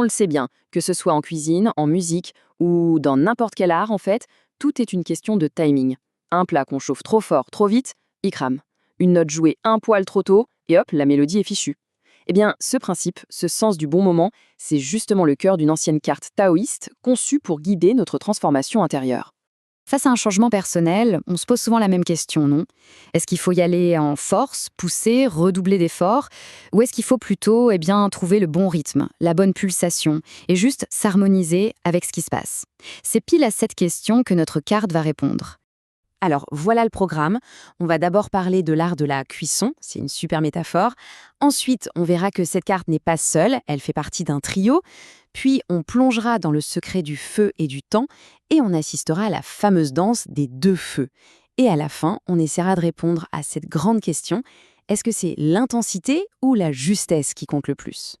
le sait bien, que ce soit en cuisine, en musique ou dans n'importe quel art en fait, tout est une question de timing. Un plat qu'on chauffe trop fort, trop vite, il crame. Une note jouée un poil trop tôt, et hop, la mélodie est fichue. Eh bien, ce principe, ce sens du bon moment, c'est justement le cœur d'une ancienne carte taoïste conçue pour guider notre transformation intérieure. Face à un changement personnel, on se pose souvent la même question, non? Est-ce qu'il faut y aller en force, pousser, redoubler d'efforts? Ou est-ce qu'il faut plutôt trouver le bon rythme, la bonne pulsation, et juste s'harmoniser avec ce qui se passe? C'est pile à cette question que notre carte va répondre. Alors voilà le programme. On va d'abord parler de l'art de la cuisson, c'est une super métaphore. Ensuite, on verra que cette carte n'est pas seule, elle fait partie d'un trio. Puis on plongera dans le secret du feu et du temps et on assistera à la fameuse danse des deux feux. Et à la fin, on essaiera de répondre à cette grande question, est-ce que c'est l'intensité ou la justesse qui compte le plus?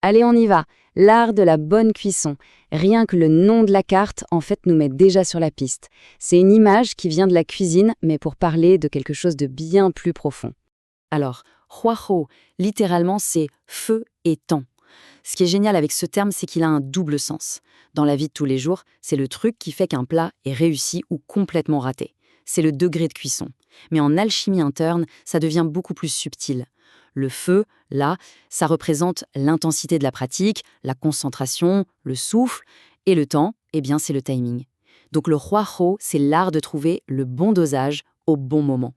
Allez, on y va. L'art de la bonne cuisson. Rien que le nom de la carte, en fait, nous met déjà sur la piste. C'est une image qui vient de la cuisine, mais pour parler de quelque chose de bien plus profond. Alors, huaho, littéralement, c'est feu et temps. Ce qui est génial avec ce terme, c'est qu'il a un double sens. Dans la vie de tous les jours, c'est le truc qui fait qu'un plat est réussi ou complètement raté. C'est le degré de cuisson. Mais en alchimie interne, ça devient beaucoup plus subtil. Le feu, là, ça représente l'intensité de la pratique, la concentration, le souffle, et le temps, eh bien, c'est le timing. Donc le huaho, c'est l'art de trouver le bon dosage au bon moment.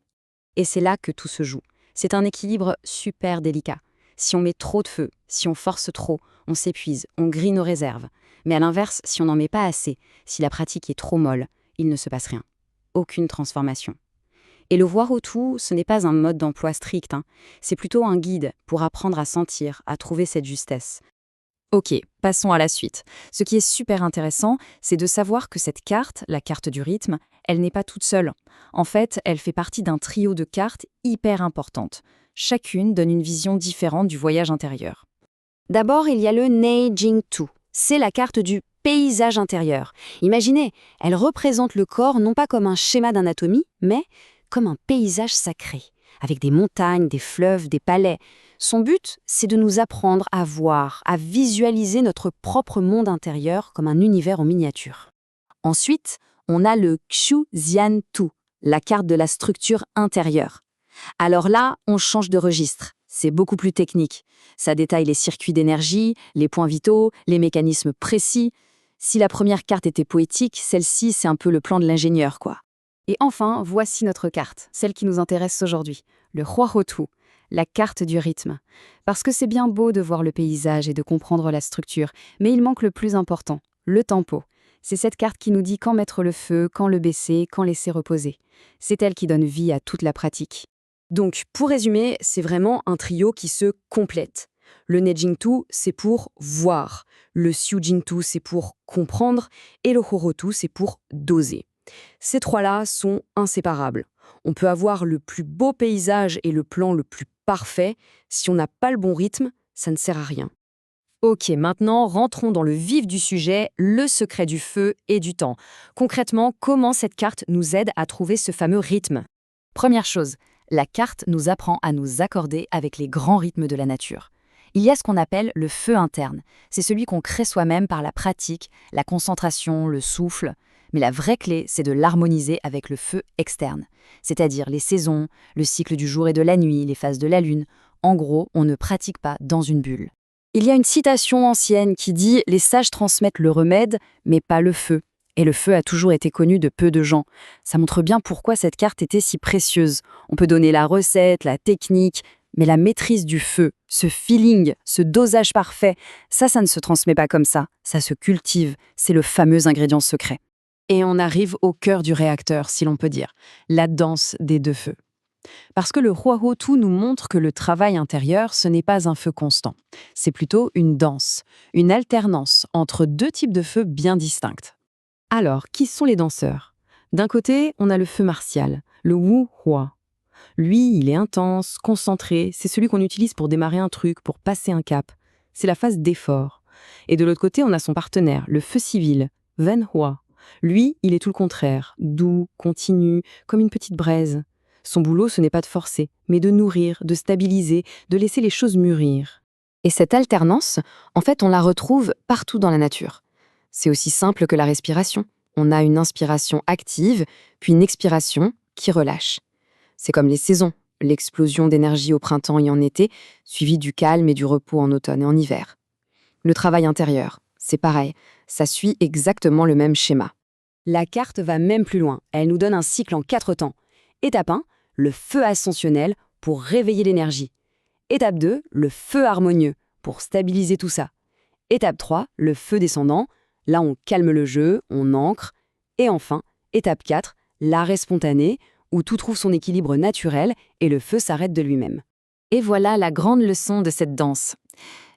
Et c'est là que tout se joue. C'est un équilibre super délicat. Si on met trop de feu, si on force trop, on s'épuise, on grille nos réserves. Mais à l'inverse, si on n'en met pas assez, si la pratique est trop molle, il ne se passe rien. Aucune transformation. Et le voir au tout, ce n'est pas un mode d'emploi strict, hein. C'est plutôt un guide pour apprendre à sentir, à trouver cette justesse. Ok, passons à la suite. Ce qui est super intéressant, c'est de savoir que cette carte, la carte du rythme, elle n'est pas toute seule. En fait, elle fait partie d'un trio de cartes hyper importantes. Chacune donne une vision différente du voyage intérieur. D'abord, il y a le Neijingtu. C'est la carte du paysage intérieur. Imaginez, elle représente le corps non pas comme un schéma d'anatomie, mais comme un paysage sacré, avec des montagnes, des fleuves, des palais. Son but, c'est de nous apprendre à voir, à visualiser notre propre monde intérieur comme un univers en miniature. Ensuite, on a le Xuziantu, la carte de la structure intérieure. Alors là, on change de registre. C'est beaucoup plus technique. Ça détaille les circuits d'énergie, les points vitaux, les mécanismes précis. Si la première carte était poétique, celle-ci, c'est un peu le plan de l'ingénieur, quoi. Et enfin, voici notre carte, celle qui nous intéresse aujourd'hui, le Huahotu, la carte du rythme. Parce que c'est bien beau de voir le paysage et de comprendre la structure, mais il manque le plus important, le tempo. C'est cette carte qui nous dit quand mettre le feu, quand le baisser, quand laisser reposer. C'est elle qui donne vie à toute la pratique. Donc, pour résumer, c'est vraiment un trio qui se complète. Le Neijingtu, c'est pour voir. Le Xiujingtu, c'est pour comprendre. Et le Huahotu, c'est pour doser. Ces trois-là sont inséparables. On peut avoir le plus beau paysage et le plan le plus parfait. Si on n'a pas le bon rythme, ça ne sert à rien. Ok, maintenant, rentrons dans le vif du sujet, le secret du feu et du temps. Concrètement, comment cette carte nous aide à trouver ce fameux rythme? Première chose, la carte nous apprend à nous accorder avec les grands rythmes de la nature. Il y a ce qu'on appelle le feu interne. C'est celui qu'on crée soi-même par la pratique, la concentration, le souffle. Mais la vraie clé, c'est de l'harmoniser avec le feu externe, c'est-à-dire les saisons, le cycle du jour et de la nuit, les phases de la lune. En gros, on ne pratique pas dans une bulle. Il y a une citation ancienne qui dit « Les sages transmettent le remède, mais pas le feu ». Et le feu a toujours été connu de peu de gens. Ça montre bien pourquoi cette carte était si précieuse. On peut donner la recette, la technique, mais la maîtrise du feu, ce feeling, ce dosage parfait, ça ne se transmet pas comme ça se cultive, c'est le fameux ingrédient secret. Et on arrive au cœur du réacteur, si l'on peut dire, la danse des deux feux. Parce que le Huahotu nous montre que le travail intérieur, ce n'est pas un feu constant. C'est plutôt une danse, une alternance entre deux types de feux bien distincts. Alors, qui sont les danseurs? D'un côté, on a le feu martial, le Wu Hua. Lui, il est intense, concentré, c'est celui qu'on utilise pour démarrer un truc, pour passer un cap. C'est la phase d'effort. Et de l'autre côté, on a son partenaire, le feu civil, Wen Hua. Lui, il est tout le contraire, doux, continu, comme une petite braise. Son boulot, ce n'est pas de forcer, mais de nourrir, de stabiliser, de laisser les choses mûrir. Et cette alternance, en fait, on la retrouve partout dans la nature. C'est aussi simple que la respiration. On a une inspiration active, puis une expiration qui relâche. C'est comme les saisons, l'explosion d'énergie au printemps et en été, suivie du calme et du repos en automne et en hiver. Le travail intérieur, c'est pareil, ça suit exactement le même schéma. La carte va même plus loin, elle nous donne un cycle en 4 temps. Étape 1, le feu ascensionnel pour réveiller l'énergie. Étape 2, le feu harmonieux pour stabiliser tout ça. Étape 3, le feu descendant, là on calme le jeu, on ancre. Et enfin, étape 4, l'arrêt spontané, où tout trouve son équilibre naturel et le feu s'arrête de lui-même. Et voilà la grande leçon de cette danse.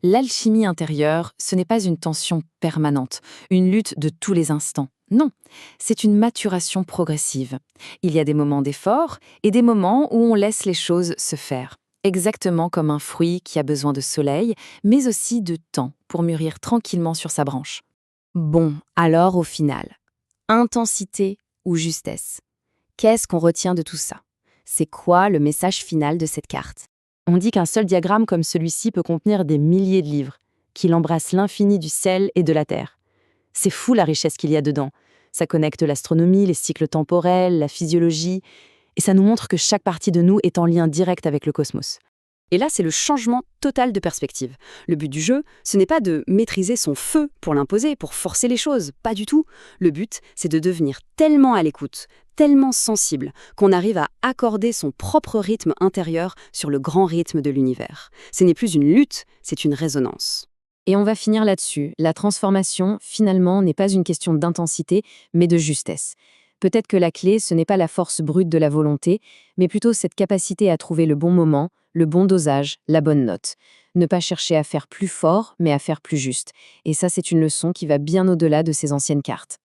L'alchimie intérieure, ce n'est pas une tension permanente, une lutte de tous les instants. Non, c'est une maturation progressive. Il y a des moments d'effort et des moments où on laisse les choses se faire. Exactement comme un fruit qui a besoin de soleil, mais aussi de temps pour mûrir tranquillement sur sa branche. Bon, alors au final, intensité ou justesse? Qu'est-ce qu'on retient de tout ça? C'est quoi le message final de cette carte? On dit qu'un seul diagramme comme celui-ci peut contenir des milliers de livres, qu'il embrasse l'infini du ciel et de la terre. C'est fou la richesse qu'il y a dedans. Ça connecte l'astronomie, les cycles temporels, la physiologie, et ça nous montre que chaque partie de nous est en lien direct avec le cosmos. Et là, c'est le changement total de perspective. Le but du jeu, ce n'est pas de maîtriser son feu pour l'imposer, pour forcer les choses, pas du tout. Le but, c'est de devenir tellement à l'écoute, tellement sensible, qu'on arrive à accorder son propre rythme intérieur sur le grand rythme de l'univers. Ce n'est plus une lutte, c'est une résonance. Et on va finir là-dessus. La transformation, finalement, n'est pas une question d'intensité, mais de justesse. Peut-être que la clé, ce n'est pas la force brute de la volonté, mais plutôt cette capacité à trouver le bon moment, le bon dosage, la bonne note. Ne pas chercher à faire plus fort, mais à faire plus juste. Et ça, c'est une leçon qui va bien au-delà de ces anciennes cartes.